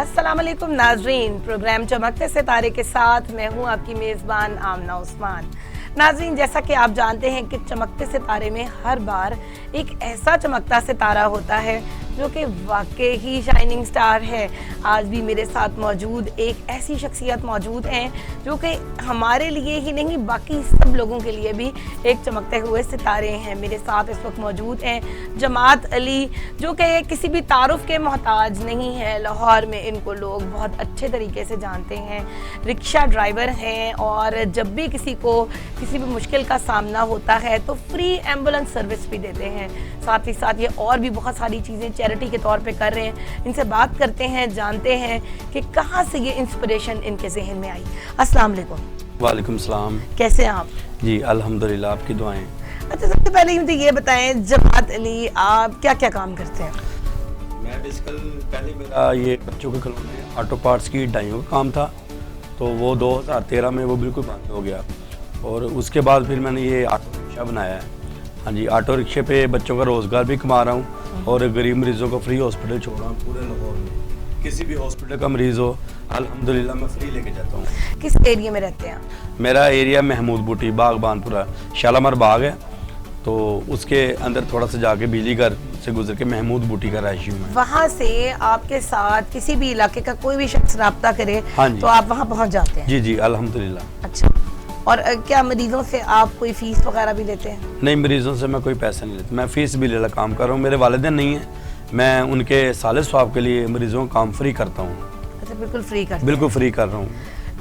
अस्सलाम वालेकुम नाजरीन, प्रोग्राम चमकते सितारे के साथ मैं हूं आपकी मेज़बान आमना उस्मान। नाजरीन, जैसा कि आप जानते हैं कि चमकते सितारे में हर बार एक ऐसा चमकता सितारा होता है जो कि वाकई ही शाइनिंग स्टार है। आज भी मेरे साथ मौजूद एक ऐसी शख्सियत मौजूद हैं जो कि हमारे लिए ही नहीं बाकी सब लोगों के लिए भी एक चमकते हुए सितारे हैं। मेरे साथ इस वक्त मौजूद हैं जमात अली, जो कि किसी भी तारुफ के मोहताज नहीं है। लाहौर में इनको लोग बहुत अच्छे तरीके से जानते हैं। रिक्शा ड्राइवर हैं और जब भी किसी को किसी भी मुश्किल का सामना होता है तो फ्री एम्बुलेंस सर्विस भी देते हैं। साथ ही साथ ये और भी बहुत सारी चीज़ें चैरिटी के तौर पे कर रहे हैं। इनसे बात करते हैं, जानते हैं कि कहाँ से ये इंस्पिरेशन इनके जहन में आई। अस्सलाम वालेकुम। वालेकुम सलाम। कैसे हैं आप? जी अल्हम्दुलिल्लाह, आपकी दुआएं। अच्छा, सबसे पहले मुझे ये बताएं जमात अली, आप क्या क्या काम करते हैं? मैं बेसिकल पहले मेरा ये बच्चों के खिलौने ऑटो पार्ट्स की डाइयों का काम था, तो वो 2013 में वो बिल्कुल बंद हो गया और उसके बाद फिर मैंने ये ऑटो रिक्शा बनाया है। हाँ जी, ऑटो रिक्शे पे बच्चों का रोज़गार भी कमा रहा हूँ और गरीब मरीज़ों को फ्री हॉस्पिटल छोड़ रहा हूँ। पूरे लाहौर में किसी भी हॉस्पिटल का मरीज़ हो अल्हम्दुलिल्लाह मैं फ्री लेके जाता हूँ। किस एरिया में रहते हैं? मेरा एरिया महमूद बूटी बागबानपुरा शालामार बाग है, तो उसके अंदर थोड़ा सा जाके बिजली घर से गुजर के महमूद बूटी का रहायशी हूँ। वहाँ से आपके साथ किसी भी इलाके का कोई भी शख्स रब्ता करे हाँ जी, तो आप वहाँ पहुँच जाते हैं? जी जी अल्हम्दुलिल्लाह। अच्छा, और क्या मरीजों से आप कोई फीस वगैरह भी लेते हैं? नहीं, मरीज़ों से मैं कोई पैसा नहीं लेता, मैं फ़ीस भी लेला काम कर रहा हूँ। मेरे वालिदैन नहीं है, मैं उनके साले स्वाब के लिए मरीज़ों का काम फ्री करता हूँ। अच्छा, बिल्कुल फ्री करते हैं? बिल्कुल फ्री कर रहा हूँ।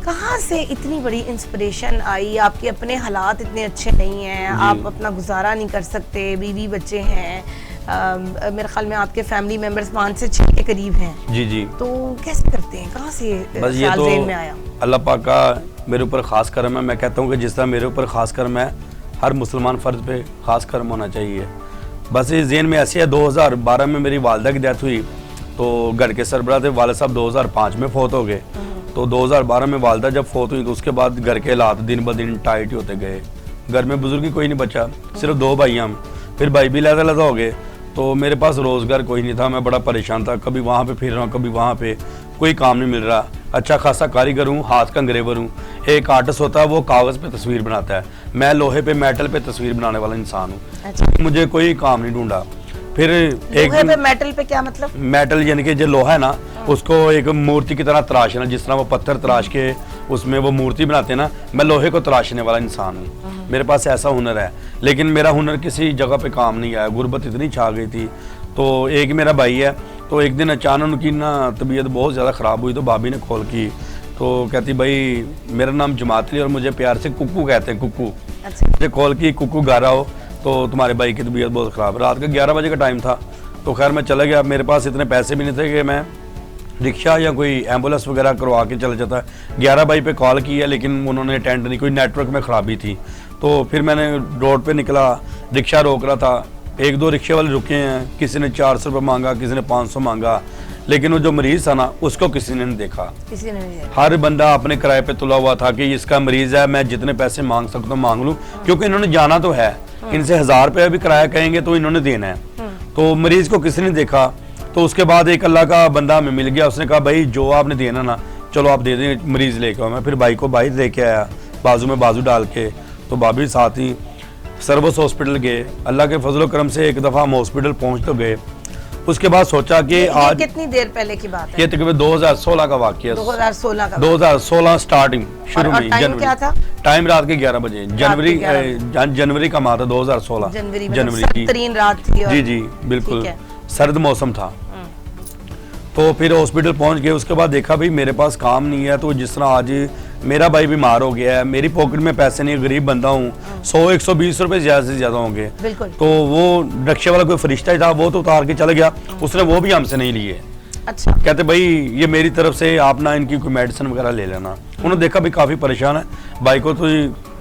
कहाँ से इतनी बड़ी इंस्पिरेशन आई? आपके अपने हालात इतने अच्छे नहीं हैं, आप अपना गुजारा नहीं कर सकते, बीवी बच्चे हैं, मेरे ख्याल में आपके फैमिली मेंबर्स 5 से 6 के करीब हैं। जी जी, तो कैसे करते हैं? कहाँ से बस ये तो ज़हन में आया? अल्लाह पाक का मेरे ऊपर ख़ास करम है। मैं कहता हूँ कि जिस तरह मेरे ऊपर ख़ास करम है, हर मुसलमान फ़र्द पे ख़ास करम होना चाहिए। बस इस ज़हन में ऐसे है, 2012 में मेरी वालदा की डेथ हुई, तो घर के सरबराह थे वालिद साहब 2005 में फ़ौत हो गए। तो 2012 में वालदा जब फ़ौत हुई तो उसके बाद घर के हालात दिन ब दिन टाइट होते गए। घर में बुजुर्ग कोई नहीं बचा, सिर्फ 2 भाई हम, फिर भाई भी लहदा हो गए, तो मेरे पास रोज़गार कोई नहीं था। मैं बड़ा परेशान था, कभी वहाँ पे फिर रहा हूँ, कभी वहाँ पे, कोई काम नहीं मिल रहा। अच्छा खासा कारीगर हूँ, हाथ का अंग्रेवर हूँ। एक आर्टिस्ट होता है वो कागज़ पे तस्वीर बनाता है, मैं लोहे पे मेटल पे तस्वीर बनाने वाला इंसान हूँ। अच्छा। मुझे कोई काम नहीं ढूंढा। फिर एक लोहे पे मेटल पे क्या मतलब? मेटल यानी कि जो लोहा है ना, उसको एक मूर्ति की तरह तराशना, जिस तरह वो पत्थर तराश के उसमें वो मूर्ति बनाते हैं ना, मैं लोहे को तराशने वाला इंसान हूँ। मेरे पास ऐसा हुनर है, लेकिन मेरा हुनर किसी जगह पे काम नहीं आया। गुर्बत इतनी छा गई थी। तो एक मेरा भाई है, तो एक दिन अचानक उनकी ना तबीयत बहुत ज़्यादा ख़राब हुई, तो भाभी ने कॉल की, तो कहती भाई मेरा नाम जमात अली और मुझे प्यार से कुक्कू कहते हैं, कुक्कू। अच्छा। मुझे कॉल की, कुक्कू गा रहा हो तो तुम्हारे भाई की तबीयत बहुत ख़राब। रात का 11 बजे का टाइम था, तो खैर मैं चला गया। मेरे पास इतने पैसे भी नहीं थे कि मैं रिक्शा या कोई एम्बुलेंस वगैरह करवा के चला जाता। 11 भाई पे कॉल की है, लेकिन उन्होंने अटेंड नहीं, कोई नेटवर्क में ख़राबी थी। तो फिर मैंने रोड पे निकला, रिक्शा रोक रहा था, 1-2 रिक्शे वाले रुके हैं, किसी ने 400 रुपये मांगा, किसी ने 500 मांगा, लेकिन वो जो मरीज़ था ना उसको किसी ने नहीं देखा। किसी ने नहीं देखा। हर बंदा अपने किराए पे तुला हुआ था कि इसका मरीज़ है, मैं जितने पैसे मांग सकता हूँ मांग लूँ, क्योंकि इन्होंने जाना तो है, इनसे 1000 रुपये भी किराया कहेंगे तो इन्होंने देना है। तो मरीज़ को किसी ने देखा। तो उसके बाद एक अल्लाह का बंदा हमें मिल गया, उसने कहा भाई जो आपने देना ना चलो आप दे दें, मरीज़ लेके आओ। मैं फिर भाई को भाई लेके आया, बाजू में बाजू डाल के, तो भाभी साथ ही सर्विस हॉस्पिटल गए। अल्लाह के फजल करम से एक दफ़ा हम हॉस्पिटल पहुँच तो गए। उसके बाद सोचा कि आज कितनी देर पहले की बात है? ये तकरीबन 2016 का वाक़या, 2016 स्टार्टिंग शुरू में। टाइम क्या था? टाइम रात के 11 बजे, जनवरी का माह था 2016, जनवरी की रात थी। जी जी बिल्कुल, सर्द मौसम था। तो फिर हॉस्पिटल पहुंच गए। उसके बाद देखा भाई मेरे पास काम नहीं है, तो जिस तरह आज मेरा भाई बीमार हो गया है, मेरी पॉकेट में पैसे नहीं है, गरीब बंदा हूँ, 100-120 रुपए ज़्यादा से ज़्यादा होंगे। तो वो रिक्शे वाला कोई फरिश्ता ही था, वो तो उतार के चला गया, उसने वो भी हमसे नहीं लिए। अच्छा। कहते भाई ये मेरी तरफ से आप ना इनकी कोई मेडिसिन वगैरह ले लेना। उन्होंने देखा भाई काफ़ी परेशान है, भाई को तो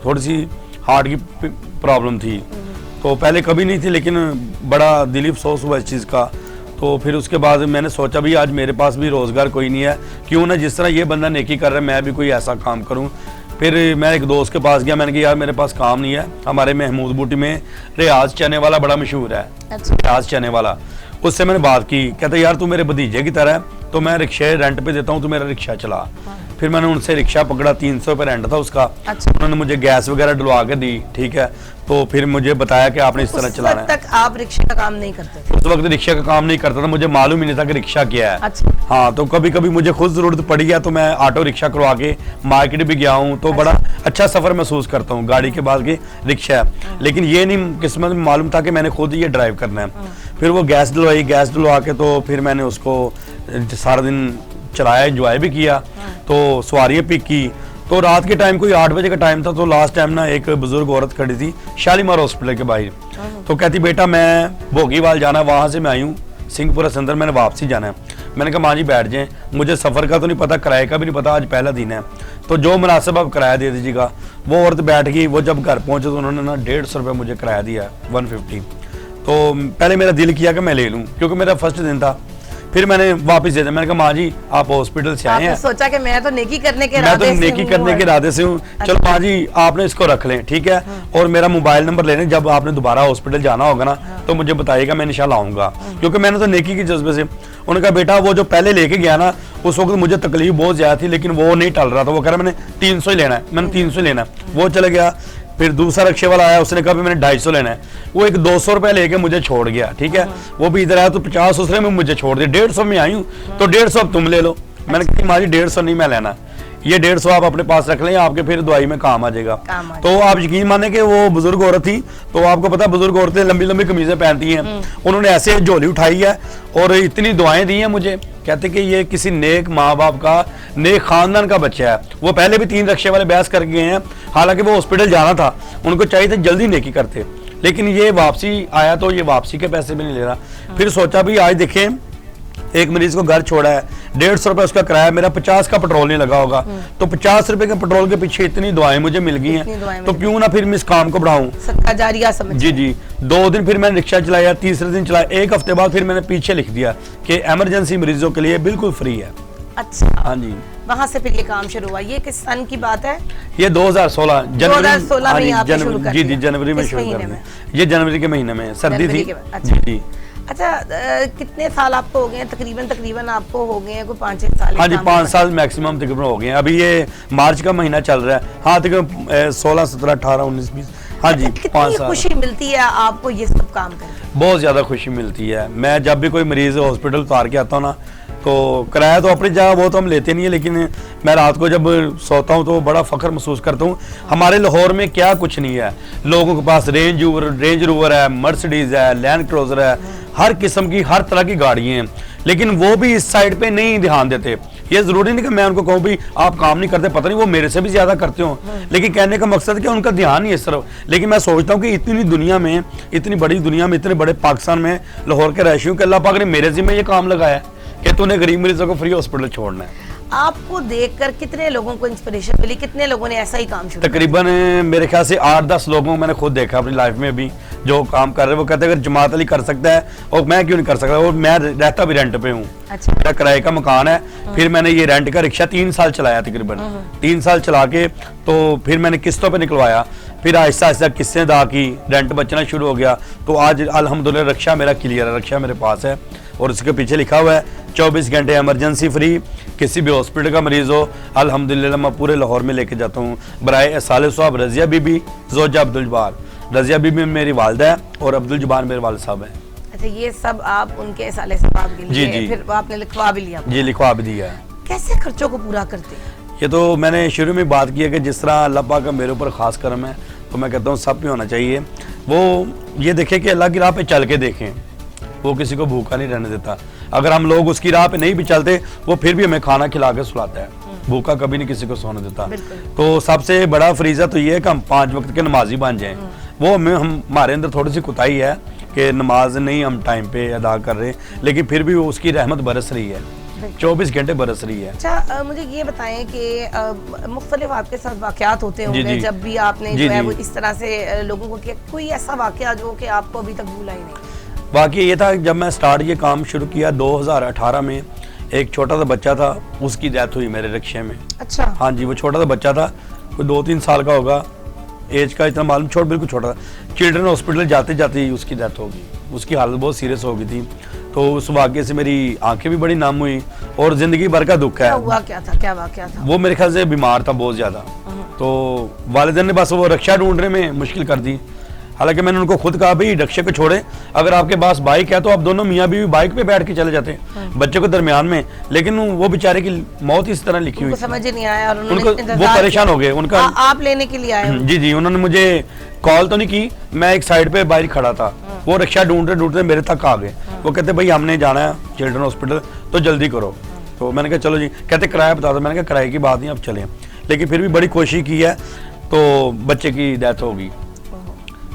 थोड़ी सी हार्ट की प्रॉब्लम थी, तो पहले कभी नहीं थी, लेकिन बड़ा दिली अफसोस हुआ इस चीज़ का। तो फिर उसके बाद मैंने सोचा भी आज मेरे पास भी रोज़गार कोई नहीं है, क्यों ना जिस तरह ये बंदा नेकी कर रहा है मैं भी कोई ऐसा काम करूं। फिर मैं एक दोस्त के पास गया, मैंने कहा यार मेरे पास काम नहीं है। हमारे महमूद बूटी में रियाज चने वाला बड़ा मशहूर है। अच्छा। रियाज चने वाला, उससे मैंने बात की, कहता यार तू मेरे भतीजे की तरह है, तो मैं रिक्शे रेंट पे देता हूँ, तो मेरा रिक्शा चला। फिर मैंने उनसे रिक्शा पकड़ा, 300 पे रेंट था उसका। अच्छा। उन्होंने मुझे गैस वगैरह डलवा के दी, ठीक है। तो फिर मुझे बताया कि आपने इस तरह चलाना है। तक आप रिक्शे का काम नहीं करते थे? उस वक्त रिक्शा का काम नहीं करता था, मुझे मालूम ही नहीं था कि रिक्शा क्या है। अच्छा। हाँ, तो कभी कभी मुझे खुद जरूरत पड़ी है तो मैं ऑटो रिक्शा करवा के मार्केट भी गया हूँ, तो बड़ा अच्छा सफर महसूस करता हूँ। गाड़ी के बाद की रिक्शा है, लेकिन ये नहीं किस्मत में मालूम था कि मैंने खुद ये ड्राइव करना है। फिर वो गैस डलवाई, गैस डलवा के तो फिर मैंने उसको सारा दिन चलाया, एंजॉय भी किया। तो सवारियाँ पिक की। तो रात के टाइम कोई 8 बजे का टाइम था, तो लास्ट टाइम ना एक बुजुर्ग औरत खड़ी थी शालीमार हॉस्पिटल के बाहर। तो कहती बेटा मैं भोगीवाल जाना है, वहाँ से मैं आई हूँ सिंहपुरा से अंदर, मैंने वापसी जाना है। मैंने कहा माँ जी बैठ जाएं, मुझे सफ़र का तो नहीं पता, किराए का भी नहीं पता, आज पहला दिन है, तो जो मुनासिब आप किराया दे दीजिएगा। वो औरत बैठ गई। वो जब घर पहुँचे तो उन्होंने ना 150 रुपये मुझे किराया दिया, 150। तो पहले मेरा दिल किया कि मैं ले लूँ, क्योंकि मेरा फर्स्ट दिन था। फिर मैंने वापस दे दिया। मैंने कहा माँ जी आप हॉस्पिटल से आए हैं, सोचा कि मैं तो नेकी करने के इरादे से हूँ, चलो माँ जी आपने इसको रख लें, ठीक है। और मेरा मोबाइल नंबर ले लें, जब आपने दोबारा हॉस्पिटल जाना होगा ना तो मुझे बताइएगा, मैं इंशाल्लाह आऊँगा, क्योंकि मैंने तो नेकी की जज्बे से। उन्होंने कहा बेटा वो जो पहले लेके गया ना, उस वक्त मुझे तकलीफ बहुत ज़्यादा थी, लेकिन वो नहीं टल रहा था। वो कह रहा मैंने 300 ही लेना है, मैंने 300 लेना है। वो चले गया। फिर दूसरा रिक्शे वाला आया, उसने कहा मैंने 250 लेना है। वो एक 200 रुपये लेके मुझे छोड़ गया, ठीक है। वो भी इधर आया तो 50 उसने में मुझे छोड़ दिया। 150 में आई हूँ, तो 150 अब तुम ले लो। मैंने कहा माँ जी 150 नहीं मैं लेना, ये 150 आप अपने पास रख लें, आपके फिर दवाई में काम आ जाएगा। तो आप यकीन माने कि वो बुजुर्ग औरत थी। तो आपको पता बुजुर्ग औरतें लंबी लंबी कमीजें पहनती हैं। उन्होंने ऐसे झोली उठाई है और इतनी दुआएं दी हैं मुझे। कहते कि ये किसी नेक माँ बाप का, नेक खानदान का बच्चा है। वो पहले भी 3 रिक्शे वाले बहस करके गए हैं, हालांकि वो हॉस्पिटल जाना था, उनको चाहिए था जल्दी नेकी करते, लेकिन ये वापसी आया तो ये वापसी के पैसे भी नहीं ले रहा। फिर सोचा भी आज देखें एक मरीज को घर छोड़ा है, 150 रुपए उसका किराया, मेरा 50 का पेट्रोल नहीं लगा होगा, तो 50 रुपए के पेट्रोल के पीछे इतनी दुआएं मुझे मिल गई हैं, तो क्यों ना फिर मैं इस काम को बढ़ाऊं, सदका जारिया समझ। जी 2 दिन फिर मैंने रिक्शा चलाया, तीसरे दिन चलाया, 1 हफ्ते बाद फिर मैंने पीछे लिख दिया कि इमरजेंसी मरीजों के लिए बिल्कुल फ्री है। अच्छा, हाँ जी। वहाँ से फिर ये काम शुरू हुआ। ये किस सन की बात है? ये 2016 2016 में आपने शुरू कर दिया? जी जनवरी में शुरू कर दिया। ये जनवरी के महीने में, सर्दी थी। जी। अच्छा, कितने साल आपको हो गए हैं? तकरीबन आपको हो गए हैं कोई 5-6 साल? हाँ जी 5 साल मैक्सिमम तकरीबन हो गए हैं। अभी ये मार्च का महीना चल रहा है। हाँ तकरीबन 16, 17, 18, 19, 20। हाँ जी 5 साल। खुशी मिलती है आपको ये सब काम करके? बहुत ज़्यादा खुशी मिलती है। मैं जब भी कोई मरीज हॉस्पिटल उतार के आता हूँ ना, तो किराया तो अपनी जगह वो तो हम लेते नहीं है, लेकिन मैं रात को जब सोता हूँ तो बड़ा फख्र महसूस करता हूँ। हमारे लाहौर में क्या कुछ नहीं है, लोगों के पास रेंज रोवर है, मर्सिडीज है, लैंड क्रूजर है, हर किस्म की हर तरह की गाड़ियाँ हैं, लेकिन वो भी इस साइड पे नहीं ध्यान देते। ये जरूरी नहीं कि मैं उनको कहूँ भी आप काम नहीं करते, पता नहीं वो मेरे से भी ज्यादा करते हो, लेकिन कहने का मकसद कि उनका ध्यान नहीं है इस तरफ। लेकिन मैं सोचता हूँ कि इतनी दुनिया में, इतनी बड़ी दुनिया में, इतने बड़े पाकिस्तान में लाहौर के रहशी हूँ कि अल्लाह पाक ने मेरे जिम्मे ये काम लगाया कि तूने गरीब मरीजों को फ्री हॉस्पिटल छोड़ना है। आपको देखकर कितने लोगों को इंस्पिरेशन मिली? कितने लोगों ने ऐसा ही काम शुरू? तकरीबन मेरे ख्याल से 8-10 लोगों मैंने खुद देखा अपनी लाइफ में भी जो काम कर रहे हैं। वो कहते हैं अगर जमात अली कर सकता है और मैं क्यों नहीं कर सकता, और मैं रहता भी रेंट पे हूँ। अच्छा। मेरा किराए का मकान है। फिर मैंने ये रेंट का रिक्शा 3 साल चलाया, तकरीबन 3 साल चला के तो फिर मैंने किस्तों पे निकलवाया। फिर आहिस्ता आहिस्ता किस्तें अदा की, रेंट बचना शुरू हो गया। तो आज अल्हम्दुलिल्लाह रिक्शा मेरा क्लियर है, रिक्शा मेरे पास है और उसके पीछे लिखा हुआ है 24 घंटे इमरजेंसी फ्री। किसी भी हॉस्पिटल का मरीज हो अल्हम्दुलिल्लाह मैं पूरे लाहौर में लेके जाता हूँ। बराए एहसाले साहब रज़िया बीबी ज़ौजा अब्दुल जब्बार। रज़िया बीबी मेरी वालदा है और अब्दुल जब्बार मेरे वालिद साहब हैं। अच्छा, ये सब आप उनके एहसाले साहब के लिए? जी। फिर आपने लिखवा भी लिया? जी लिखवा भी दिया है। कैसे खर्चों को पूरा करते हैं? ये तो मैंने शुरू में बात की है कि जिस तरह अल्लाह पाक का मेरे ऊपर ख़ास करम है, तो मैं कहता हूँ सब पे होना चाहिए। वो ये देखें कि अल्लाह की राह पे चल के देखें, वो किसी को भूखा नहीं रहने देता। अगर हम लोग उसकी राह पे नहीं भी चलते, वो फिर भी हमें खाना खिला के सुलाता है, भूखा कभी नहीं किसी को सोने देता। तो सबसे बड़ा फरीज़ा तो ये है कि हम 5 वक्त के नमाजी बन जाएं। वो हमारे अंदर थोड़ी सी कोताही है कि नमाज नहीं हम टाइम पे अदा कर रहे, लेकिन फिर भी वो उसकी रहमत बरस रही है, 24 घंटे बरस रही है। अच्छा, मुझे ये बताएं कि मुख्तलिफ आपके साथ वाक़यात होते होंगे जब भी आपने जो है वो इस तरह से लोगों को किया, कोई ऐसा वाक़या जो कि आपको अभी तक भूला ही नहीं? बाकी ये था जब मैं स्टार्ट ये काम शुरू किया 2018 में, एक छोटा सा बच्चा था, उसकी डेथ हुई मेरे रिक्शे में। अच्छा। हाँ जी, वो छोटा सा बच्चा था, कोई 2-3 साल का होगा, एज का इतना मालूम, बिल्कुल छोटा था। चिल्ड्रन हॉस्पिटल जाते जाते ही उसकी डेथ हो गई। उसकी हालत बहुत सीरियस हो गई थी। तो उस वाक़े से मेरी आंखें भी बड़ी नम हुई और ज़िंदगी भर का दुख है। हुआ क्या था, क्या वाकया था? वो मेरे ख्याल से बीमार था बहुत ज़्यादा, तो वालिदैन ने बस वो रक्षा ढूंढने में मुश्किल कर दी। हालांकि मैंने उनको खुद कहा भाई रक्षा को छोड़े, अगर आपके पास बाइक है तो आप दोनों मियाँ बीवी बाइक पे बैठ के चले जाते हैं बच्चे को दरमियान में, लेकिन वो बेचारे की मौत इस तरह लिखी हुई, समझ ही नहीं आया और उनको वो परेशान हो गए। उनका आप लेने के लिए आए? जी जी, उन्होंने मुझे कॉल तो नहीं की, मैं एक साइड पे बाहर खड़ा था, वो रक्षा ढूंढते ढूंढते मेरे तक आ गए। वो कहते भाई हमने जाना है चिल्ड्रन हॉस्पिटल तो जल्दी करो। तो मैंने कहा चलो जी, कहते किराया बता दो। मैंने कहा किराए की बात नहीं, अब चलें। लेकिन फिर भी बड़ी कोशिश की है तो बच्चे की डेथ होगी।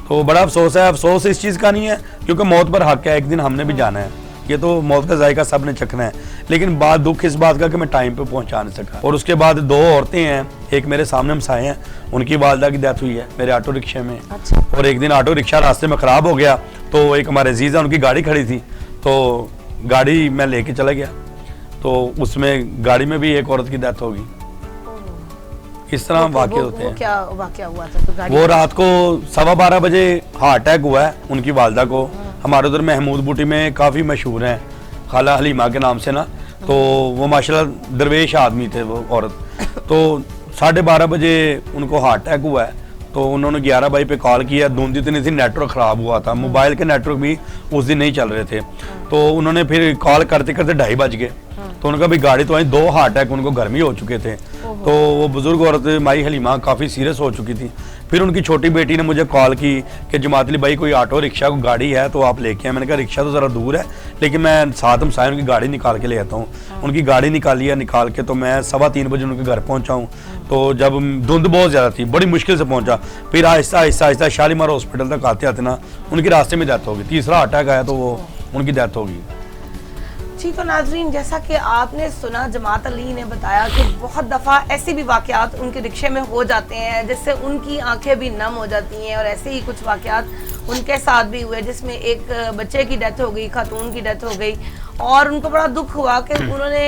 तो बड़ा अफसोस है। अफसोस इस चीज़ का नहीं है क्योंकि मौत पर हक है, एक दिन हमने भी जाना है, ये तो मौत का जायका सब ने चखना है। लेकिन बात दुख इस बात का कि मैं टाइम पे पहुंचा नहीं सका। और उसके बाद 2 औरतें हैं, एक मेरे सामने हमसाए हैं, उनकी वालदा की डेथ हुई है मेरे ऑटो रिक्शे में। अच्छा। और एक दिन ऑटो रिक्शा रास्ते में ख़राब हो गया तो एक हमारे अजीज़ है, उनकी गाड़ी खड़ी थी, तो गाड़ी मैं लेके चला गया, तो उसमें गाड़ी में भी एक औरत की डेथ होगी। इस तरह वाक़े होते हैं। क्या वाक़या हुआ था? तो गाड़ी वो रात को 12:15 बजे हार्ट अटैक हुआ है उनकी वालदा को। हमारे उधर महमूद बूटी में काफ़ी मशहूर हैं खाला हलीमा के नाम से ना, तो वो माशाल्लाह दरवेश आदमी थे वो औरत। तो 12:30 बजे उनको हार्ट अटैक हुआ है, तो उन्होंने 11 बजे पे कॉल किया। धुंध इतनी थी, नेटवर्क ख़राब हुआ था, मोबाइल के नेटवर्क भी उस दिन नहीं चल रहे थे। तो उन्होंने फिर कॉल करते करते 2:30 बज गए, तो उनका भी गाड़ी तो आई, 2 हार्ट अटैक उनको घर में हो चुके थे। तो वो बुजुर्ग औरत माई हलीमा काफ़ी सीरियस हो चुकी थी। फिर उनकी छोटी बेटी ने मुझे कॉल की कि जमातली भाई कोई ऑटो रिक्शा को गाड़ी है तो आप लेके आए। मैंने कहा रिक्शा तो ज़रा दूर है, लेकिन मैं साथ हमसाए उनकी गाड़ी निकाल के ले आता हूँ। उनकी गाड़ी निकाली है, निकाल के तो मैं 3:15 बजे उनके घर पहुँचा हूँ। तो जब धुंध बहुत ज़्यादा थी, बड़ी मुश्किल से पहुँचा, फिर आहिस्ता आहिस्ता आहिस्ता शालीमार हॉस्पिटल तक आते आते ना उनकी रास्ते में डेथ होगी। तीसरा अटैक आया तो वो उनकी डेथ होगी। जी, तो नाजरीन जैसा कि आपने सुना, जमात अली ने बताया कि बहुत दफ़ा ऐसे भी वाक़यात उनके रिक्शे में हो जाते हैं जिससे उनकी आंखें भी नम हो जाती हैं। और ऐसे ही कुछ वाक़यात उनके साथ भी हुए जिसमें एक बच्चे की डेथ हो गई, खातून की डेथ हो गई, और उनको बड़ा दुख हुआ कि उन्होंने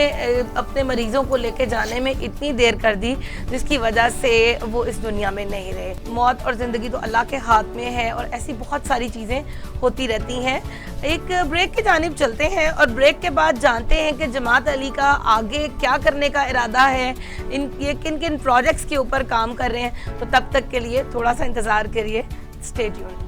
अपने मरीज़ों को लेके जाने में इतनी देर कर दी जिसकी वजह से वो इस दुनिया में नहीं रहे। मौत और ज़िंदगी तो अल्लाह के हाथ में है और ऐसी बहुत सारी चीज़ें होती रहती हैं। एक ब्रेक की जानिब चलते हैं और ब्रेक के बाद जानते हैं कि जमात अली का आगे क्या करने का इरादा है, ये किन किन प्रोजेक्ट्स के ऊपर काम कर रहे हैं। तो तब तक के लिए थोड़ा सा इंतज़ार करिए, स्टे ट्यून्ड।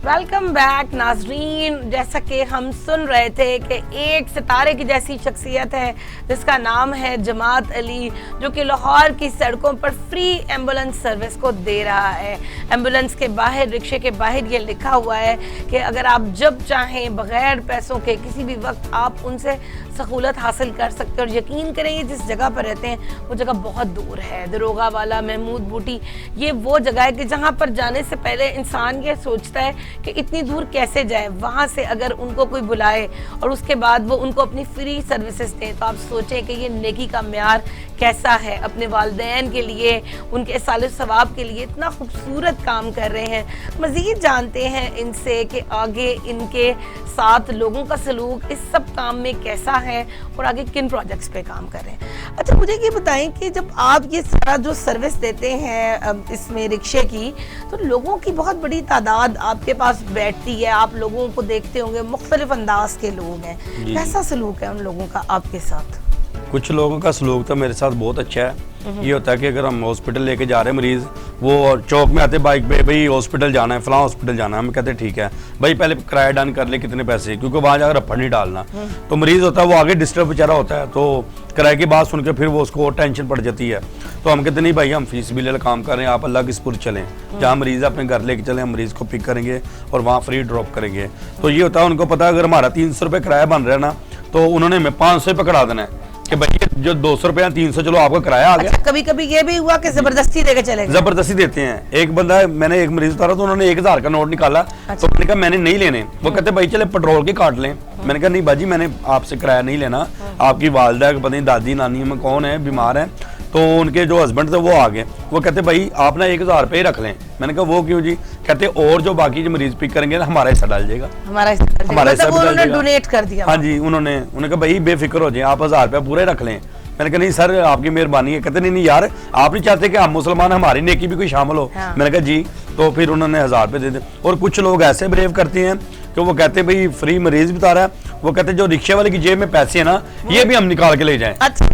वेलकम बैक नाजरीन। जैसा कि हम सुन रहे थे कि एक सितारे की जैसी शख्सियत है जिसका नाम है जमात अली, जो कि लाहौर की सड़कों पर फ्री एम्बुलेंस सर्विस को दे रहा है। एम्बुलेंस के बाहर, रिक्शे के बाहर ये लिखा हुआ है कि अगर आप जब चाहें बग़ैर पैसों के किसी भी वक्त आप उनसे सहूलत हासिल कर सकते हैं। और यकीन करें ये जिस जगह पर रहते हैं वो जगह बहुत दूर है। दरोगा वाला, महमूद बूटी, ये वो जगह है कि जहाँ पर जाने से पहले इंसान ये सोचता है कि इतनी दूर कैसे जाए। वहाँ से अगर उनको कोई बुलाए और उसके बाद वो उनको अपनी फ्री सर्विसेज दें, तो आप सोचें कि ये नेकी का म्यार कैसा है। अपने वालिदैन के लिए, उनके साले सवाब के लिए इतना खूबसूरत काम कर रहे हैं। मज़ीद जानते हैं इनसे कि आगे इनके साथ लोगों का सलूक इस सब काम में कैसा है और आगे किन प्रोजेक्ट्स पे काम कर रहे हैं। अच्छा, मुझे ये बताएं कि जब आप ये सारा जो सर्विस देते हैं इसमें रिक्शे की, तो लोगों की बहुत बड़ी तादाद आपके पास बैठती है, आप लोगों को देखते होंगे, मुख्तलिफ अंदाज के लोग हैं, कैसा सलूक है उन लोगों का आपके साथ? कुछ लोगों का सलूक तो मेरे साथ बहुत अच्छा है। ये होता है कि अगर हम हॉस्पिटल लेके जा रहे हैं मरीज़, वो चौक में आते बाइक पे, भाई हॉस्पिटल जाना है, फलां हॉस्पिटल जाना है, हम कहते हैं ठीक है भाई, पहले किराया डन कर ले कितने पैसे, क्योंकि वहाँ जाकर रफड़ नहीं डालना। तो मरीज़ होता है वो आगे डिस्टर्ब बेचारा होता है, तो किराए की बात सुन के फिर वो उसको और टेंशन पड़ जाती है। तो हम कहते नहीं भाई, हम फीस भी ले काम कर रहे हैं, आप अल्लाह की स्पुर्द चलें, जहाँ मरीज़ अपने घर लेके चलें, हम मरीज़ को पिक करेंगे और वहाँ फ्री ड्रॉप करेंगे। तो ये होता है उनको पता है अगर हमारा 300 रुपये किराया बन रहा है ना, तो उन्होंने हमें 500 पकड़ा देना है कि भाई जो 200 रुपया 300 चलो आपका किराया आ गया। अच्छा, कभी कभी ये भी हुआ कि जबरदस्ती देके चले गए? जबरदस्ती देते हैं। एक बंदा, मैंने एक मरीज उतारा तो उन्होंने 1000 का नोट निकाला। अच्छा। तो मैंने कहा मैंने नहीं लेने, वो कहते भाई चले पेट्रोल के काट लें। मैंने कहा नहीं बाजी, मैंने आपसे किराया नहीं लेना, आपकी वालदा पता नहीं दादी नानी में कौन है बीमार है। तो उनके जो हस्बैंड थे वो आ गए, वो कहते भाई आप ना 1000 रुपये रख लें। मैंने कहा वो क्यों जी? कहते और जो बाकी जो मरीज पिक करेंगे ना हमारा हिस्सा डाल जाएगा, हमारा हिस्सा मतलब उन्होंने डोनेट कर दिया। हाँ जी, उन्होंने कहा भाई बेफिक्र हो जाए, आप 1000 रुपया पूरे रख लें। मैंने कहा नहीं सर आपकी मेहरबानी है। कहते नहीं यार आप नहीं चाहते कि हम मुसलमान हमारी नेकी भी कोई शामिल हो। हाँ। मैंने कहा जी, तो फिर उन्होंने 1000 रुपये दे दिए। और कुछ लोग ऐसे ब्रेव करते हैं कि वो कहते हैं भाई फ्री मरीज बता रहा है, वो कहते हैं जो रिक्शे वाले की जेब में पैसे है ना ये भी हम निकाल के ले जाएं। अच्छा,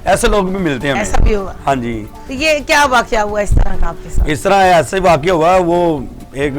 ऐसे लोग भी मिलते हैं हमें। ऐसा भी हुआ? हाँ जी। तो ये क्या वाकया हुआ इस तरह का आपके साथ? इस तरह ऐसे वाकया हुआ, वो एक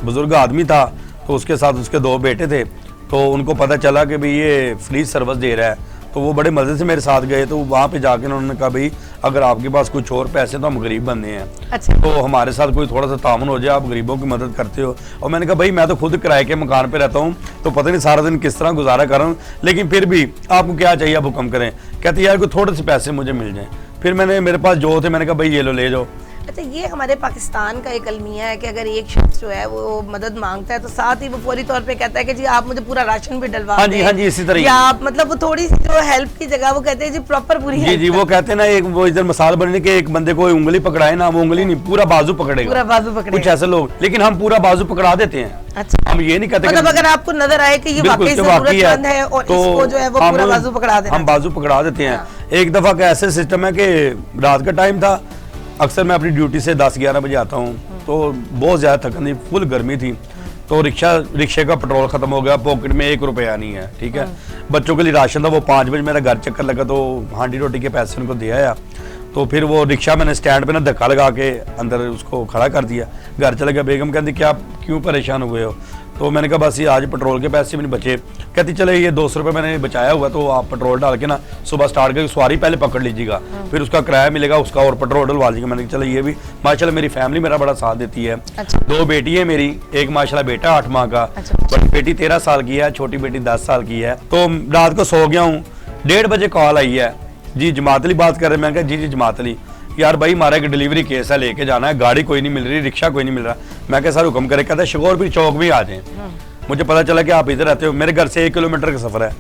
बुजुर्ग आदमी था, तो उसके साथ उसके 2 बेटे थे, तो उनको पता चला कि भाई ये फ्री सर्विस दे रहा है, तो वो बड़े मज़े से मेरे साथ गए। तो वहाँ पे जाके उन्होंने कहा भाई अगर आपके पास कुछ और पैसे तो हम गरीब बंदे हैं, अच्छा। तो हमारे साथ कोई थोड़ा सा तामन हो जाए, आप गरीबों की मदद करते हो। और मैंने कहा भाई मैं तो खुद किराए के मकान पे रहता हूँ, तो पता नहीं सारा दिन किस तरह गुजारा कर रहा हूँ, लेकिन फिर भी आपको क्या चाहिए आप हुक्म करें। कहते यार कोई थोड़े से पैसे मुझे मिल जाएँ। फिर मेरे पास जो थे मैंने कहा भाई ये लो ले जाओ। अच्छा, ये हमारे पाकिस्तान का एक अलमिया है कि अगर एक शख्स जो है वो मदद मांगता है तो साथ ही वो फौरी तौर पे कहता है कि जी आप मुझे पूरा राशन भी डलवा हाँ जी, हाँ जी, इसी तरह या आप मतलब वो थोड़ी सी जो हेल्प की जगह वो कहते हैं जी प्रॉपर पूरी जी जी, वो कहते हैं ना एक वो इधर मिसाल बनने के एक बंदे को उंगली पकड़ाए ना, वो उंगली नहीं पूरा बाजू पकड़ेगा, पूरा बाजू पकड़ेगा। कुछ ऐसे लोग, लेकिन हम पूरा बाजू पकड़ा देते हैं। अच्छा, हम ये नहीं कहते मतलब अगर आपको नजर आए कि ये वाकई जरूरतमंद है और इसको जो है वो पूरा बाजू पकड़ा देना, हम बाजू पकड़ा देते हैं। एक दफा का ऐसे सिस्टम है कि रात का टाइम था, अक्सर मैं अपनी ड्यूटी से 10-11 बजे आता हूँ, तो बहुत ज़्यादा थकन थी, फुल गर्मी थी, तो रिक्शे का पेट्रोल ख़त्म हो गया, पॉकेट में 1 रुपया नहीं है, ठीक है। बच्चों के लिए राशन था, वो 5 बजे मेरा घर चक्कर लगा तो हांडी रोटी के पैसे उनको दिया आया, तो फिर वो रिक्शा मैंने स्टैंड पे ना धक्का लगा के अंदर उसको खड़ा कर दिया, घर चला गया। बेगम कहती क्या क्यों परेशान हुए हो, तो मैंने कहा बस ये आज पेट्रोल के पैसे भी नहीं बचे। कहती चले ये 200 रुपये मैंने बचाया हुआ, तो आप पेट्रोल डाल के ना सुबह स्टार्ट करके सवारी पहले पकड़ लीजिएगा, फिर उसका किराया मिलेगा उसका और पेट्रोल डलवा लीजिएगा। मैंने कहा चलो ये भी माशाल्लाह मेरी फैमिली मेरा बड़ा साथ देती है। अच्छा। 2 बेटी है मेरी, एक माशाल्लाह बेटा 8 माह का, अच्छा। बड़ी बेटी 13 साल की है, छोटी बेटी 10 साल की है। तो रात को सो गया हूँ, 1:30 बजे कॉल आई है, जी जमात अली बात कर रहे हैं। मैंने कहा जी जमात अली, यार भाई हमारा एक डिलीवरी केस है, लेके जाना है, गाड़ी कोई नहीं मिल रही, रिक्शा कोई नहीं मिल रहा। मैं क्या सर हुक्म करे, कहता शिकोरपुर चौक भी आ जाए। मुझे पता चला कि आप इधर रहते हो, मेरे घर से 1 किलोमीटर का सफर है।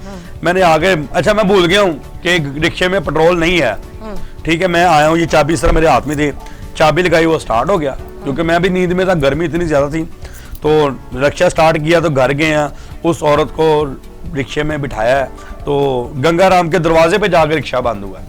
मैंने आगे अच्छा मैं भूल गया हूँ कि रिक्शे में पेट्रोल नहीं है, ठीक है। मैं आया हूँ, ये चाबी इस तरह मेरे हाथ में थी, चाबी लगाई वो स्टार्ट हो गया, क्योंकि मैं भी नींद में था, गर्मी इतनी ज़्यादा थी। तो रिक्शा स्टार्ट किया तो घर गए हैं, उस औरत को रिक्शे में बिठाया है, तो गंगाराम के दरवाजे पे जाकर रिक्शा बंद हुआ है।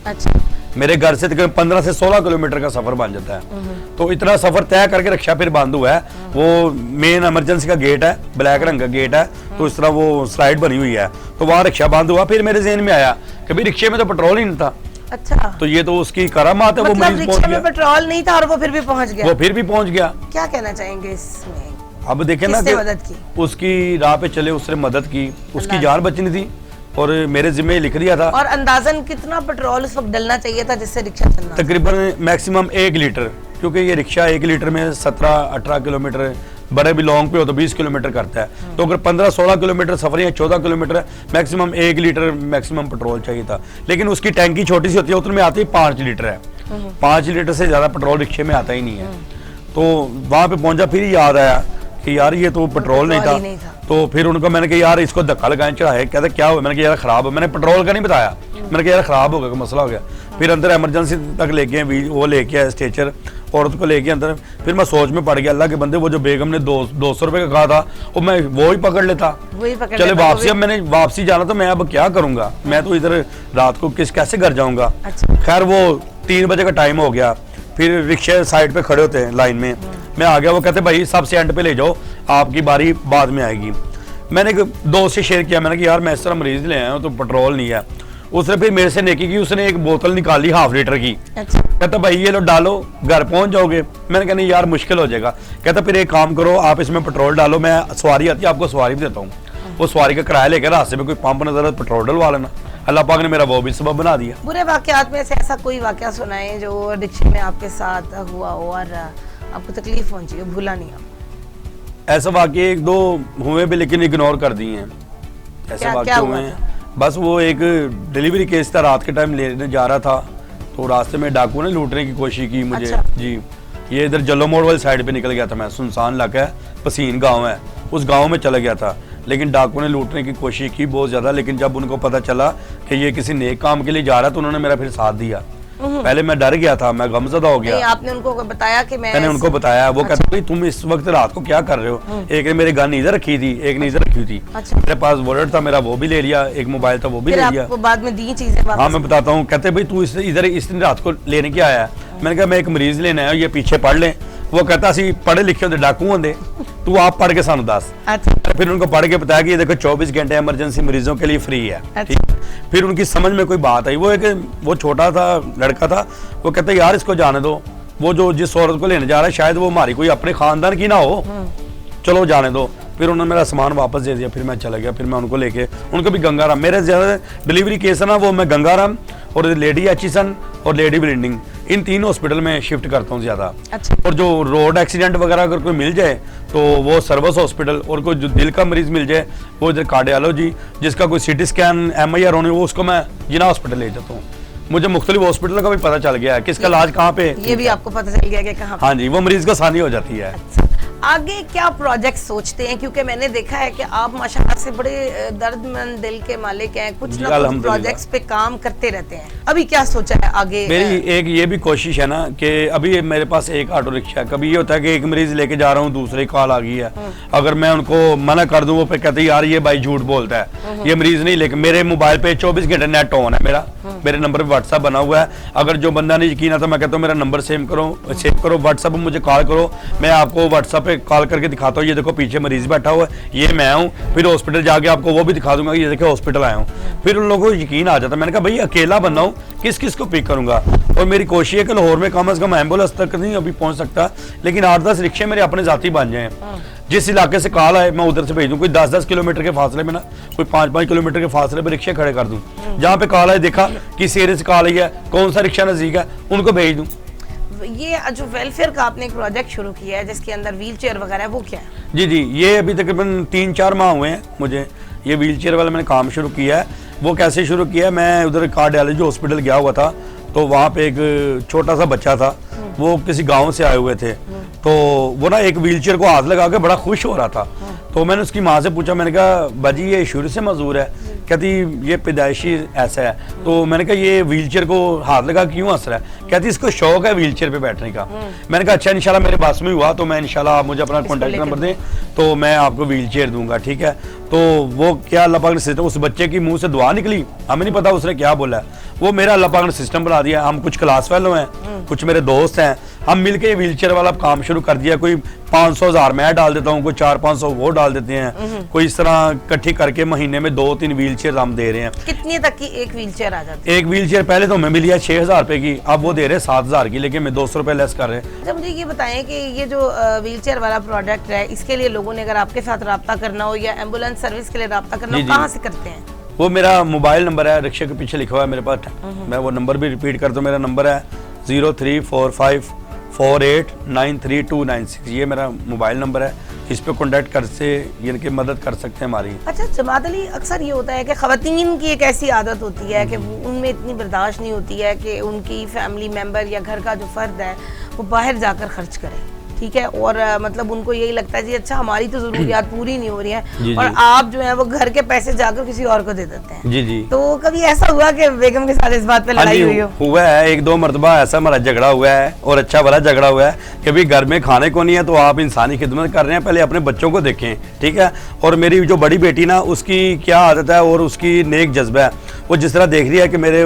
अच्छा। मेरे घर से तकरीबन 15 से 16 किलोमीटर का सफर बन जाता है, तो इतना सफर तय करके रिक्शा फिर बंद हुआ है। वो मेन इमरजेंसी का गेट है, ब्लैक रंग का गेट है, तो इस तरह वो स्लाइड बनी हुई है, तो वहाँ रिक्शा बंद हुआ। फिर मेरे ज़हन में आया कि भाई रिक्शे में तो पेट्रोल ही नहीं था। अच्छा, तो ये तो उसकी करामात है, मतलब वो मरीज पहुंच रिक्शे में गया, पेट्रोल नहीं था और वो फिर भी पहुंच गया। वो फिर भी पहुंच गया। क्या कहना चाहेंगे इसमें? अब देखे ना किसने मदद की? उसकी राह पे चले, उसने मदद की, उसकी जान बचनी थी और मेरे जिम्मे लिख दिया था। और अंदाजन कितना पेट्रोल उस वक्त डलना चाहिए था जिससे रिक्शा चलना? तकरीबन मैक्सिमम 1 लीटर, क्योंकि ये रिक्शा 1 लीटर में 17-18 किलोमीटर, बड़े भी लॉन्ग पे हो तो 20 किलोमीटर करता है। तो अगर 15-16 किलोमीटर सफर या 14 kilometre maximum 1 litre maximum petrol चाहिए था। लेकिन उसकी टैंकी छोटी सी होती है, उसमें आती है 5 लीटर है, 5 लीटर से ज़्यादा पेट्रोल रिक्शे में आता ही नहीं है। तो वहाँ पे पहुंचा, फिर याद आया कि यार ये तो पेट्रोल नहीं था। तो फिर उनको मैंने कहा यार इसको धक्का लगाए चढ़ाए, कहते क्या हुआ? मैंने कहा यार खराब है, मैंने पेट्रोल का नहीं बताया, मैंने कहा यार खराब हो गया, कोई मसला हो गया। फिर अंदर इमरजेंसी तक लेके वो लेके आए स्ट्रेचर, औरत को लेके अंदर। फिर मैं सोच में पड़ गया, अल्लाह के बंदे वो जो बेगम ने 200 रुपये का कहा था वो मैं वो ही पकड़ लेता, चले वापसी। अब मैंने वापसी जाना, तो मैं अब क्या करूंगा, मैं तो इधर रात को कैसे घर जाऊंगा। खैर वो 3 बजे का टाइम हो गया, फिर रिक्शे साइड पे खड़े होते हैं लाइन में, मैं आ गया। वो कहते भाई सबसे एंड पे ले जाओ, आपकी बारी बाद में आएगी। मैंने दोस्त से शेयर किया, मैंने कहा यार मैं इस तरह मरीज ले आया हूँ तो पेट्रोल नहीं है। उसने फिर मेरे से नेकी की, उसने एक बोतल निकाली ½ लीटर की। अच्छा। कहता भाई ये लो डालो, घर पहुंच जाओगे। मैंने कहा नहीं यार मुश्किल हो जाएगा। कहता फिर एक काम करो, आप इसमें पेट्रोल डालो, मैं सवारी आती है आपको सवारी भी देता हूँ, वो सवारी का किराया लेकर रास्ते में कोई पंप नजर पेट्रोल डलवा लेना। अल्लाह पाक ने मेरा वो भी सबब बना दिया। बुरे वाकयात में से ऐसा कोई वाकया सुनाए जो रिक्शे में आपके साथ हुआ हो और आपको तकलीफ पहुंची हो, भूला नहीं आप? ऐसा वाकये 1-2 हुए भी, लेकिन इग्नोर कर दिए हैं। ऐसे वाकये हुए हैं, बस वो एक डिलीवरी केस था, रात के टाइम लेने जा रहा था, तो रास्ते में डाकू ने लूटने की कोशिश की मुझे। अच्छा। जी, ये इधर जलो मोड़ वाली साइड पे निकल गया था मैं, सुनसान इलाका है, पसीन गांव है, उस गांव में चला गया था। लेकिन डाकू ने लूटने की कोशिश की बहुत ज़्यादा, लेकिन जब उनको पता चला कि ये किसी नेक काम के लिए जा रहा है तो उन्होंने मेरा फिर साथ दिया। पहले मैं डर गया था, मैं गमज़दा हो नहीं, गया। आपने उनको बताया कि मैंने उनको बताया, वो कहते भाई तुम इस वक्त रात को क्या कर रहे हो। एक ने मेरी गन इधर रखी थी, एक ने इधर रखी थी। अच्छा। मेरे पास वॉलेट था मेरा, वो भी ले लिया, एक मोबाइल था वो भी फिर ले लिया। आपको बाद में दी चीजें वापस? हाँ मैं बताता हूँ। कहते भाई तू इधर इस दिन रात को लेने क्या आया। मैंने कहा मैं एक मरीज लेने आया, ये पीछे पढ़ लें। वो कहता सी पढ़े लिखे होंगे डाकू होंगे, तू आप पढ़ के सानू दस। अच्छा। फिर उनको पढ़ के बताया कि ये देखो 24 घंटे इमरजेंसी मरीजों के लिए फ्री है। अच्छा। ठीक। फिर उनकी समझ में कोई बात आई, वो छोटा था लड़का था, वो कहता यार इसको जाने दो, वो जो जिस औरत को लेने जा रहा है शायद वो हमारी कोई अपने खानदान की ना हो, चलो जाने दो। फिर उन्होंने मेरा सामान वापस दे दिया, फिर मैं चला गया। फिर मैं उनको लेके, उनको भी गंगाराम, मेरे ज़्यादा डिलीवरी केस है ना वो मैं गंगाराम और लेडी एचिसन और लेडी ब्लिंडिंग इन 3 हॉस्पिटल में शिफ्ट करता हूँ ज़्यादा। अच्छा। और जो रोड एक्सीडेंट वगैरह अगर कोई मिल जाए तो वो सर्विस हॉस्पिटल, और कोई जो दिल का मरीज मिल जाए वो इधर कार्डियोलॉजी, जिसका कोई CT स्कैन MIR होने वो उसको मैं जिना हॉस्पिटल ले जाता हूँ। मुझे मुख्तलिफ हॉस्पिटल का भी पता चल गया है किसका इलाज कहाँ पे। ये भी आपको पता चल गया कि कहाँ पे? हाँ जी, वो मरीज को आसानी हो जाती है। अच्छा। आगे क्या प्रोजेक्ट सोचते हैं, क्योंकि मैंने देखा है कि आप माशाल्लाह से बड़े दर्दमंद दिल के मालिक हैं, कुछ ना कुछ प्रोजेक्ट्स पे काम करते रहते हैं। अभी क्या सोचा है आगे? मेरी एक ये भी कोशिश है ना कि अभी मेरे पास एक ऑटो रिक्शा है। कभी ये होता है कि एक मरीज लेके जा रहा हूँ, दूसरी कॉल आ गई है, अगर मैं उनको मना कर दूं वो पे कहते यार ये भाई झूठ बोलता है, ये मरीज नहीं। लेकिन मेरे मोबाइल पे 24 घंटे नेट ऑन है मेरा, मेरे नंबर पे व्हाट्सएप बना हुआ है। अगर जो बंदा नहीं यकीन आता मैं कहता हूँ मेरा नंबर सेव करो व्हाट्सएप पे मुझे कॉल करो, मैं आपको व्हाट्सएप पे कॉल करके दिखाता हूँ ये देखो पीछे मरीज बैठा हुआ है, ये मैं हूँ। फिर हॉस्पिटल जाके आपको वो भी दिखा दूंगा ये देखो हॉस्पिटल आया हूँ। फिर उन लोगों को यकीन आ जाता है। मैंने कहा भाई अकेला बंदा हूँ, किस किस को पिक करूंगा। और मेरी कोशिश है कि लाहौर में कम से कम एम्बुलेंस तक नहीं अभी पहुंच सकता, लेकिन 8-10 रिक्शे मेरे अपने जाती बन जाए। जिस इलाके से कॉल आए मैं उधर से भेज दूं, कोई 10-10 किलोमीटर के फासले में ना, कोई 5-5 किलोमीटर के फासले पे रिक्शे खड़े कर दूं। जहाँ पे कॉल आए, देखा किस एरिया से कॉल आई है, कौन सा रिक्शा नजदीक है, उनको भेज दूं। ये जो वेलफेयर का आपने एक प्रोजेक्ट शुरू किया है जिसके अंदर व्हील चेयर वगैरह है, वो क्या है? जी जी, ये अभी तकरीबन 3-4 माह हुए हैं मुझे ये व्हील चेयर वाला मैंने काम शुरू किया है। वो कैसे शुरू किया, मैं उधर कार्डियोलॉजी हॉस्पिटल गया हुआ था, तो वहाँ पे एक छोटा सा बच्चा था, वो किसी गांव से आए हुए थे, तो वो ना एक व्हील चेयर को हाथ लगा के बड़ा खुश हो रहा था। तो मैंने उसकी माँ से पूछा, मैंने कहा बाजी ये शुरू से मजदूर है? कहती ये पैदाइशी ऐसा है। तो मैंने कहा ये व्हील चेयर को हाथ लगा क्यों हंस रहा है? कहती इसको शौक है व्हील चेयर पे बैठने का। मैंने कहा अच्छा इंशाल्लाह मेरे पास में हुआ तो मैं इंशाल्लाह, आप मुझे अपना कॉन्टैक्ट नंबर दें तो मैं आपको व्हील चेयर दूंगा, ठीक है। तो वो क्या अल्लाह पाक ने सिस्टम, उस बच्चे की मुंह से दुआ निकली, हमें नहीं पता उसने क्या बोला है, वो मेरा अल्लाह पाक ने सिस्टम बना दिया। हम कुछ क्लास फेलो हैं, कुछ मेरे दोस्त हैं, हम मिलके ये व्हील चेयर वाला काम शुरू कर दिया। कोई 500,000 मैं डाल देता हूँ, कोई 400-500 वो डाल देते हैं, कोई इस तरह इकट्ठी करके महीने में 2-3 व्हील चेयर हम दे रहे हैं। कितने तक की एक व्हील चेयर आ जाती है? एक व्हील चेयर पहले तो हमें मिली है 6,000 रुपए की, अब वो दे रहे हैं 7,000 की, लेकिन मैं 200 रुपए लेस कर रहे हैं। अच्छा मुझे ये बताएं कि ये जो व्हील चेयर वाला प्रोडक्ट है, इसके लिए लोगों ने अगर आपके साथ रब्ता करना हो या एम्बुलेंस सर्विस के लिए रब्ता करना हो, कहाँ से करते हैं? वो मेरा मोबाइल नंबर है, रिक्शे के पीछे लिखा हुआ है मेरे पास, मैं वो नंबर भी रिपीट कर दूं। मेरा नंबर है 034548939296, ये मेरा मोबाइल नंबर है। इस पे कॉन्टैक्ट कर से इनकी मदद कर सकते हैं हमारी। अच्छा जमात अली, अक्सर ये होता है कि ख़वातीन की एक ऐसी आदत होती है कि उनमें इतनी बर्दाश्त नहीं होती है कि उनकी फैमिली मेम्बर या घर का जो फ़र्द है वो बाहर जाकर खर्च करे, ठीक है। और मतलब उनको यही लगता है जी अच्छा हमारी तो ज़रूरियात पूरी नहीं हो रही हैं, और आप जो है वो घर के पैसे जाकर किसी और को दे देते हैं। जी जी। तो कभी ऐसा हुआ कि बेगम के साथ इस बात पे लड़ाई हुई हो? हुआ है, 1-2 मरतबा ऐसा हमारा झगड़ा हुआ है, और अच्छा भला झगड़ा हुआ है कि भाई घर में खाने को नहीं है तो आप इंसानी खिदमत कर रहे हैं, पहले अपने बच्चों को देखें, ठीक है। और मेरी जो बड़ी बेटी ना, उसकी क्या आदत है और उसकी नेक जज्बा है, वो जिस तरह देख रही है कि मेरे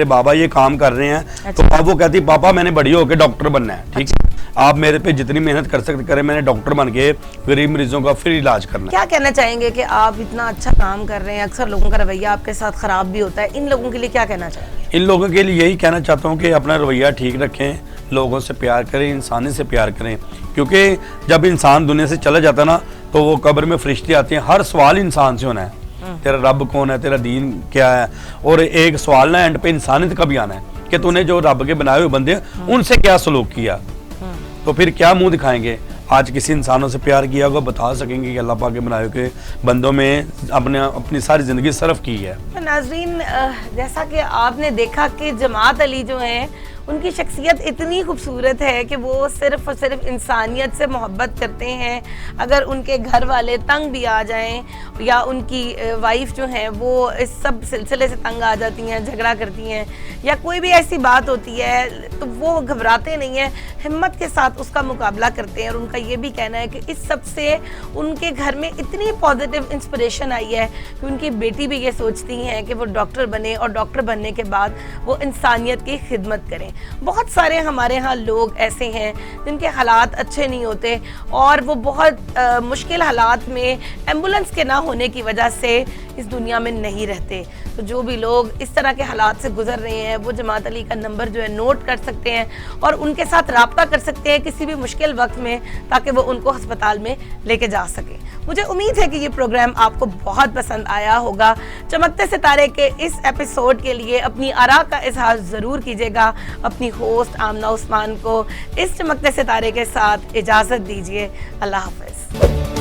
बाबा ये काम कर रहे हैं, अच्छा। तो अब वो कहती पापा मैंने बड़ी होकर डॉक्टर बनना है, ठीक है। आप मेरे पे जितनी मेहनत कर सकते करें, मैंने डॉक्टर बन के गरीब मरीजों का फ्री इलाज करना है। क्या कहना चाहेंगे कि आप इतना अच्छा काम कर रहे हैं, अक्सर लोगों का रवैया आपके साथ खराब भी होता है, इन लोगों के लिए क्या कहना चाहेंगे? इन लोगों के लिए यही कहना चाहता हूँ कि अपना रवैया ठीक रखें, लोगों से प्यार करें, इंसानी से प्यार करें, क्योंकि जब इंसान दुनिया से चला जाता ना तो वो कब्र में फरिश्ते आते हैं, हर सवाल इंसान से होना है, तेरा रब कौन है, तेरा दीन क्या है, और एक सवाल ना एंड पे इंसानियत का भी आना है कि तूने जो रब के बनाए हुए बंदे उनसे क्या सलूक किया, तो फिर क्या मुंह दिखाएंगे। आज किसी इंसानों से प्यार किया होगा बता सकेंगे कि अल्लाह पाक के बनाए हुए बंदों में अपनी सारी ज़िंदगी सर्फ की है। नाज़रीन, जैसा कि आपने देखा कि जमात अली जो हैं उनकी शख्सियत इतनी खूबसूरत है कि वो सिर्फ़ और सिर्फ इंसानियत से मोहब्बत करते हैं। अगर उनके घर वाले तंग भी आ जाएं या उनकी वाइफ जो हैं वो इस सब सिलसिले से तंग आ जाती हैं, झगड़ा करती हैं या कोई भी ऐसी बात होती है, तो वो घबराते नहीं हैं, हिम्मत के साथ उसका मुकाबला करते हैं। और उनका ये भी कहना है कि इस सब से उनके घर में इतनी पॉजिटिव इंस्पिरेशन आई है कि उनकी बेटी भी ये सोचती हैं कि वो डॉक्टर बने और डॉक्टर बनने के बाद वो इंसानियत की खिदमत करें। बहुत सारे हमारे यहाँ लोग ऐसे हैं जिनके हालात अच्छे नहीं होते और वो बहुत मुश्किल हालात में एम्बुलेंस के ना होने की वजह से इस दुनिया में नहीं रहते। तो जो भी लोग इस तरह के हालात से गुजर रहे हैं वो जमात अली का नंबर जो है नोट कर सकते हैं और उनके साथ राब्ता कर सकते हैं किसी भी मुश्किल वक्त में, ताकि वो उनको अस्पताल में लेके जा सकें। मुझे उम्मीद है कि ये प्रोग्राम आपको बहुत पसंद आया होगा। चमकते सितारे के इस एपिसोड के लिए अपनी आरा का इजहार ज़रूर कीजिएगा। अपनी होस्ट आमना उस्मान को इस चमकते सितारे के साथ इजाज़त दीजिए। अल्लाह हाफ़िज़।